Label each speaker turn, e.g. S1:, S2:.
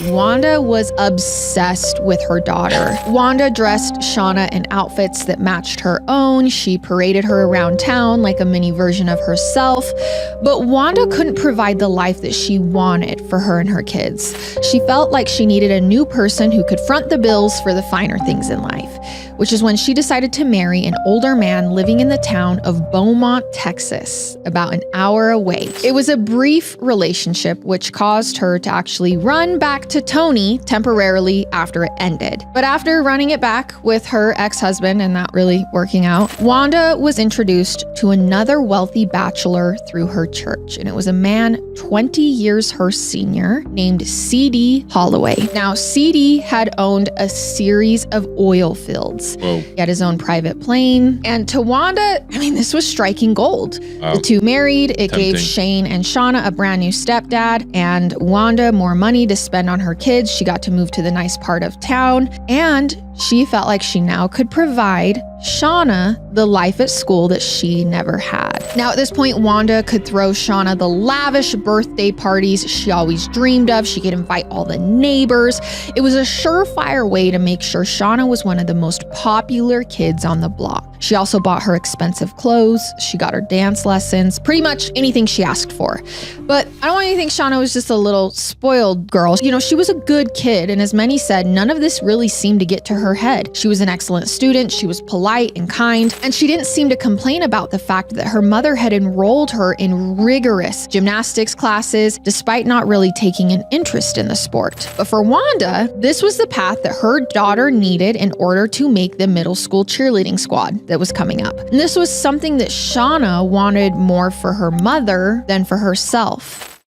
S1: Wanda was obsessed with her daughter. Wanda dressed Shauna in outfits that matched her own. She paraded her around town like a mini version of herself. But Wanda couldn't provide the life that she wanted for her and her kids. She felt like she needed a new person who could front the bills for the finer things in life, which is when she decided to marry an older man living in the town of Beaumont, Texas, about an hour away. It was a brief relationship which caused her to actually run back to Tony temporarily after it ended. But after running it back with her ex-husband and not really working out, Wanda was introduced to another wealthy bachelor through her church, and it was a man 20 years her senior named C.D. Holloway. Now, C.D. had owned a series of oil fields.
S2: Whoa.
S1: He had his own private plane, and to Wanda, this was striking gold.
S2: Wow.
S1: The two married. It
S2: Tempting.
S1: gave Shane and Shauna a brand new stepdad, and Wanda more money to spend on her kids. She got to move to the nice part of town, and she felt like she now could provide Shauna the life at school that she never had. Now at this point, Wanda could throw Shauna the lavish birthday parties she always dreamed of. She could invite all the neighbors. It was a surefire way to make sure Shauna was one of the most popular kids on the block. She also bought her expensive clothes. She got her dance lessons, pretty much anything she asked for. But I don't want you to think Shauna was just a little spoiled girl. She was a good kid, and as many said, none of this really seemed to get to her head. She was an excellent student. She was polite and kind, and she didn't seem to complain about the fact that her mother had enrolled her in rigorous gymnastics classes, despite not really taking an interest in the sport. But for Wanda, this was the path that her daughter needed in order to make the middle school cheerleading squad that was coming up. And this was something that Shauna wanted more for her mother than for herself.